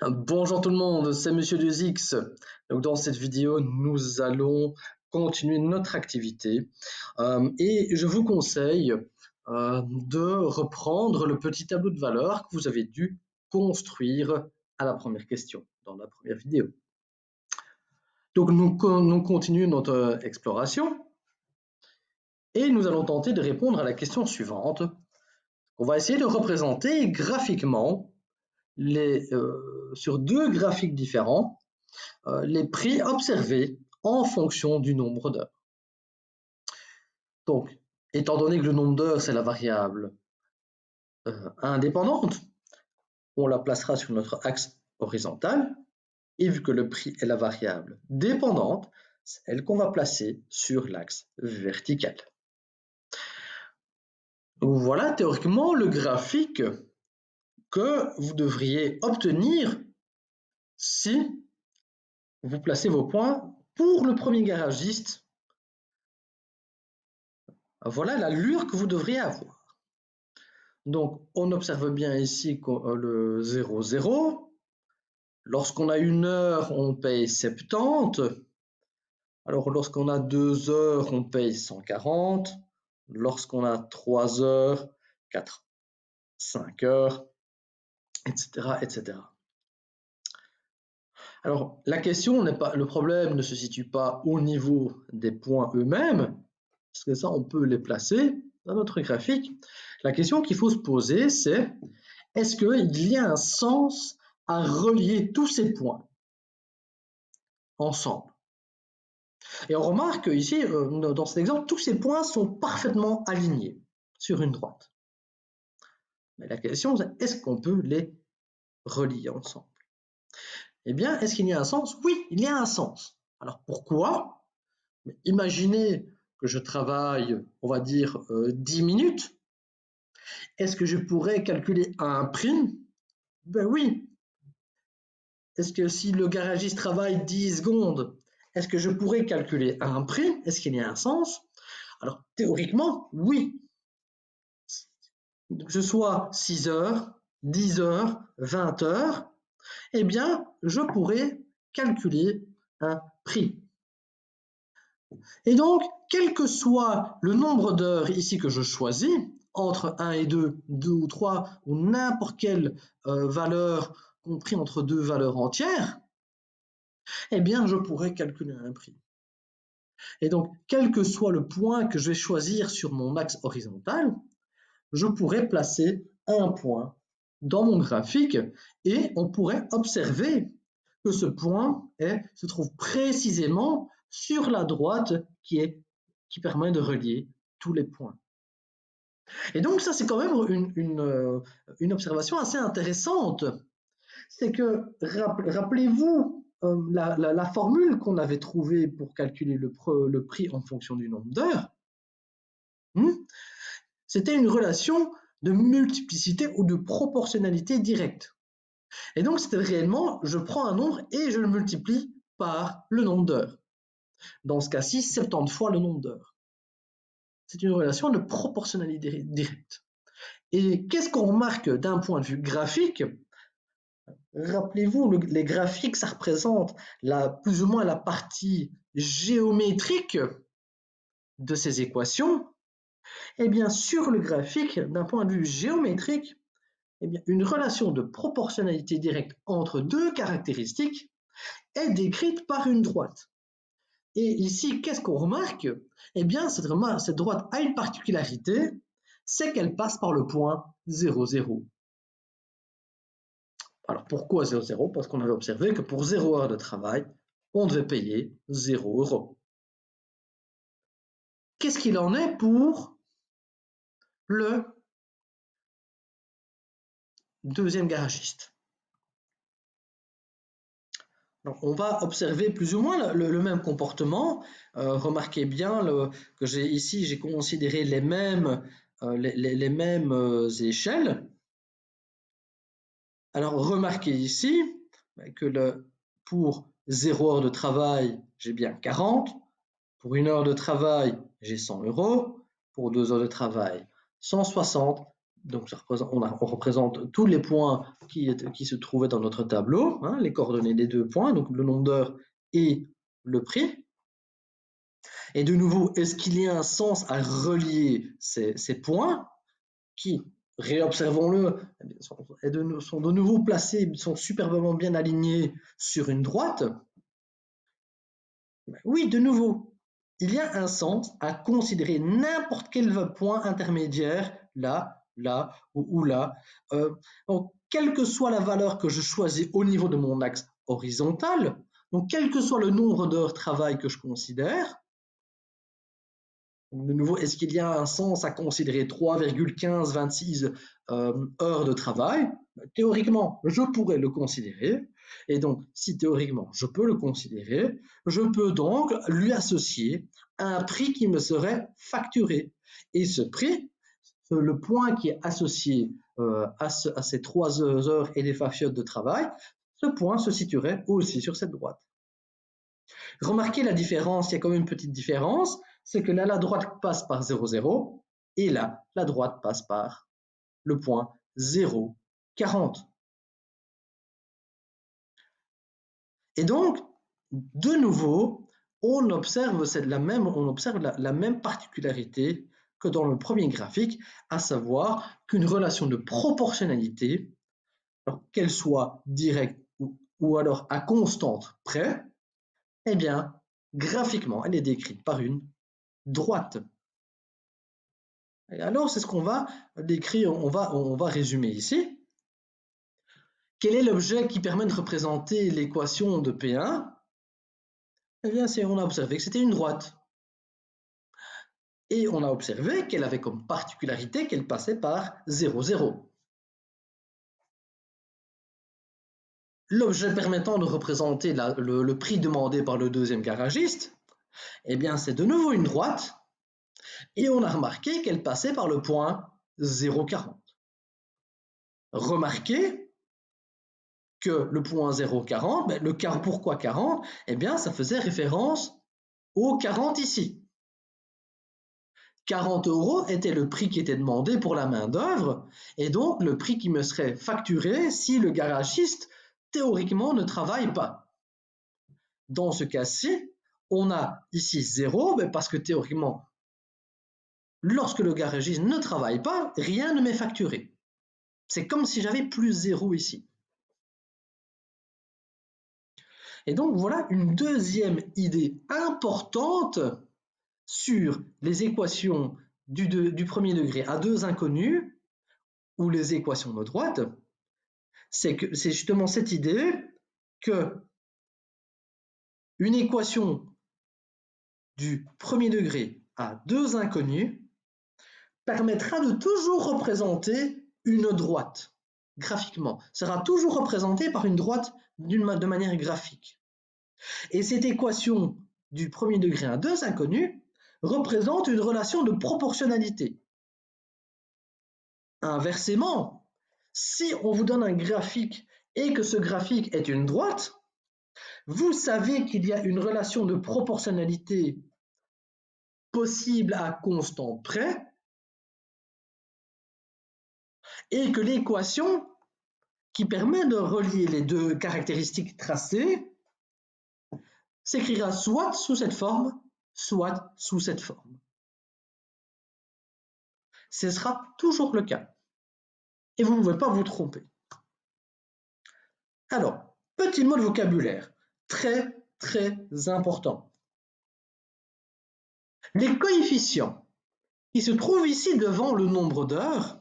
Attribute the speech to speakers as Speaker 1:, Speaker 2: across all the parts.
Speaker 1: Bonjour tout le monde, c'est Monsieur Duzix. Donc dans cette vidéo, nous allons continuer notre activité et je vous conseille de reprendre le petit tableau de valeur que vous avez dû construire à la première question, dans la première vidéo. Donc nous continuons notre exploration et nous allons tenter de répondre à la question suivante. On va essayer de représenter graphiquement sur deux graphiques différents les prix observés en fonction du nombre d'heures. Donc, étant donné que le nombre d'heures, c'est la variable indépendante, on la placera sur notre axe horizontal, et vu que le prix est la variable dépendante, c'est elle qu'on va placer sur l'axe vertical. Donc voilà théoriquement le graphique que vous devriez obtenir si vous placez vos points pour le premier garagiste. Voilà l'allure que vous devriez avoir. Donc, on observe bien ici le 0, 0. Lorsqu'on a 1 heure, on paye 70. Alors, lorsqu'on a 2 heures, on paye 140. Lorsqu'on a 3 heures, 4, 5 heures, etc., etc. Alors, la question n'est pas, le problème ne se situe pas au niveau des points eux-mêmes, parce que ça, on peut les placer dans notre graphique. La question qu'il faut se poser, c'est est-ce qu'il y a un sens à relier tous ces points ensemble? Et on remarque ici, dans cet exemple, tous ces points sont parfaitement alignés sur une droite. Mais la question, c'est est-ce qu'on peut les relier ensemble? Eh bien, est-ce qu'il y a un sens? Oui, il y a un sens. Alors pourquoi? Imaginez que je travaille, on va dire, 10 minutes. Est-ce que je pourrais calculer un prix? Ben oui. Est-ce que si le garagiste travaille 10 secondes, est-ce que je pourrais calculer un prix? Est-ce qu'il y a un sens? Alors, théoriquement, oui. Que ce soit 6 heures, 10 heures, 20 heures, eh bien, je pourrais calculer un prix. Et donc, quel que soit le nombre d'heures ici que je choisis, entre 1 et 2, 2 ou 3, ou n'importe quelle valeur compris entre deux valeurs entières, eh bien, je pourrais calculer un prix. Et donc, quel que soit le point que je vais choisir sur mon axe horizontal, je pourrais placer un point dans mon graphique et on pourrait observer que ce point se trouve précisément sur la droite qui permet de relier tous les points. Et donc ça, c'est quand même une observation assez intéressante. C'est que, rappelez-vous, la formule qu'on avait trouvée pour calculer le prix en fonction du nombre d'heures, c'était une relation de multiplicité ou de proportionnalité directe. Et donc, c'était réellement, je prends un nombre et je le multiplie par le nombre d'heures. Dans ce cas-ci, 70 fois le nombre d'heures. C'est une relation de proportionnalité directe. Et qu'est-ce qu'on remarque d'un point de vue graphique? Rappelez-vous, les graphiques, ça représente plus ou moins la partie géométrique de ces équations. Eh bien, sur le graphique, d'un point de vue géométrique, eh bien, une relation de proportionnalité directe entre deux caractéristiques est décrite par une droite. Et ici, qu'est-ce qu'on remarque? Eh bien, cette droite a une particularité, c'est qu'elle passe par le point 0, 0. Alors pourquoi 0, 0? Parce qu'on avait observé que pour 0 heure de travail, on devait payer 0 euros. Qu'est-ce qu'il en est pour le deuxième garagiste? Donc, on va observer plus ou moins le même comportement. Remarquez bien que j'ai considéré les mêmes échelles. Alors remarquez ici que pour 0 heure de travail, j'ai bien 40. Pour 1 heure de travail, j'ai 100 euros. Pour 2 heures de travail, 160. Donc on représente tous les points qui se trouvaient dans notre tableau, hein, les coordonnées des 2 points, donc le nombre d'heures et le prix. Et de nouveau, est-ce qu'il y a un sens à relier ces points qui, réobservons-le, sont de nouveau placés, sont superbement bien alignés sur une droite? Oui, de nouveau, il y a un sens à considérer n'importe quel point intermédiaire, là, là ou là. Donc, quelle que soit la valeur que je choisis au niveau de mon axe horizontal, donc quel que soit le nombre d'heures de travail que je considère, de nouveau, est-ce qu'il y a un sens à considérer 3,1526 heures de travail? Théoriquement, je pourrais le considérer. Et donc, si théoriquement je peux le considérer, je peux donc lui associer un prix qui me serait facturé. Et ce prix, le point qui est associé à ces 3 heures et des factures de travail, ce point se situerait aussi sur cette droite. Remarquez la différence, il y a quand même une petite différence, c'est que là, la droite passe par 0, 0, et là, la droite passe par le point 0, 40. Et donc, de nouveau, on observe la même particularité que dans le premier graphique, à savoir qu'une relation de proportionnalité, qu'elle soit directe ou alors à constante près, eh bien, graphiquement, elle est décrite par une droite. Et alors, c'est ce qu'on va décrire, on va résumer ici. Quel est l'objet qui permet de représenter l'équation de P1? Eh bien, on a observé que c'était une droite. Et on a observé qu'elle avait comme particularité qu'elle passait par 0, 0. L'objet permettant de représenter le prix demandé par le deuxième garagiste, eh bien, c'est de nouveau une droite. Et on a remarqué qu'elle passait par le point 0,40. Remarquez que le point 0,40, pourquoi 40? Eh bien, ça faisait référence au 40 ici. 40 € était le prix qui était demandé pour la main-d'œuvre, et donc le prix qui me serait facturé si le garagiste, théoriquement, ne travaille pas. Dans ce cas-ci, on a ici 0, parce que théoriquement, lorsque le garagiste ne travaille pas, rien ne m'est facturé. C'est comme si j'avais plus 0 ici. Et donc voilà une deuxième idée importante sur les équations du premier degré à 2 inconnus, ou les équations de droite, c'est justement cette idée que une équation du premier degré à 2 inconnus permettra de toujours représenter une droite graphiquement, sera toujours représentée par une droite de manière graphique. Et cette équation du premier degré à 2 inconnus représente une relation de proportionnalité. Inversement, si on vous donne un graphique et que ce graphique est une droite, vous savez qu'il y a une relation de proportionnalité possible à constant près et que l'équation qui permet de relier les deux caractéristiques tracées s'écrira soit sous cette forme, soit sous cette forme. Ce sera toujours le cas. Et vous ne pouvez pas vous tromper. Alors, petit mot de vocabulaire, très important. Les coefficients qui se trouvent ici devant le nombre d'heures,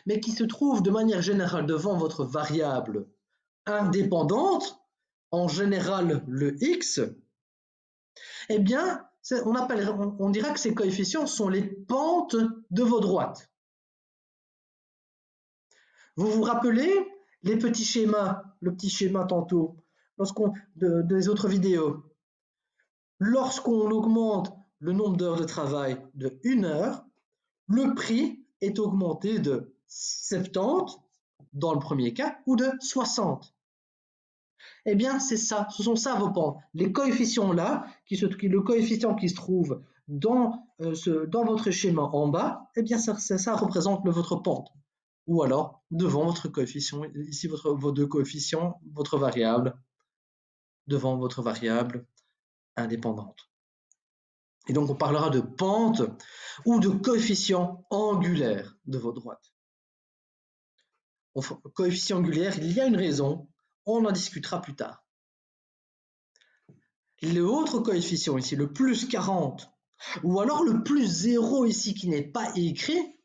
Speaker 1: mais qui se trouvent de manière générale devant votre variable indépendante, en général le x, eh bien, on dira que ces coefficients sont les pentes de vos droites. Vous vous rappelez les petits schémas, le petit schéma tantôt, des autres vidéos. Lorsqu'on augmente le nombre d'heures de travail de 1 heure, le prix est augmenté de 70 dans le premier cas ou de 60. Eh bien, c'est ça, ce sont ça vos pentes. Les coefficients là, le coefficient qui se trouve dans votre schéma en bas, eh bien, ça représente votre pente. ou alors devant votre coefficient, ici vos deux coefficients, votre variable, devant votre variable indépendante. Et donc on parlera de pente ou de coefficient angulaire de votre droite. Coefficient angulaire, il y a une raison, on en discutera plus tard. L'autre coefficient ici, le plus 40, ou alors le plus 0 ici qui n'est pas écrit,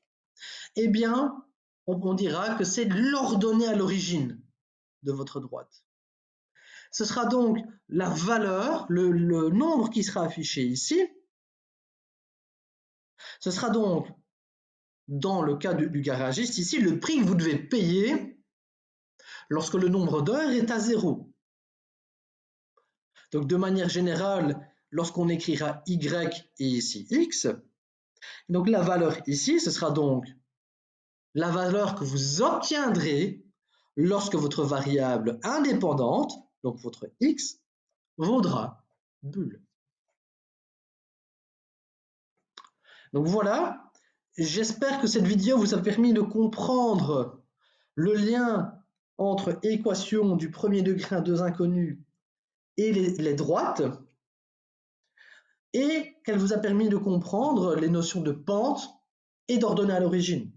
Speaker 1: eh bien, on dira que c'est l'ordonnée à l'origine de votre droite. Ce sera donc la valeur, le nombre qui sera affiché ici. Ce sera donc, dans le cas du garagiste ici, le prix que vous devez payer lorsque le nombre d'heures est à 0. Donc de manière générale, lorsqu'on écrira Y et ici X, donc la valeur ici, ce sera donc la valeur que vous obtiendrez lorsque votre variable indépendante, donc votre X, vaudra bulle. Donc voilà, j'espère que cette vidéo vous a permis de comprendre le lien entre équation du premier degré à deux inconnus et les droites, et qu'elle vous a permis de comprendre les notions de pente et d'ordonnée à l'origine.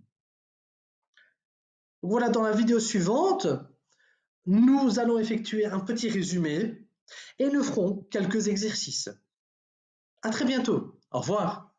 Speaker 1: Voilà, dans la vidéo suivante, nous allons effectuer un petit résumé et nous ferons quelques exercices. À très bientôt. Au revoir.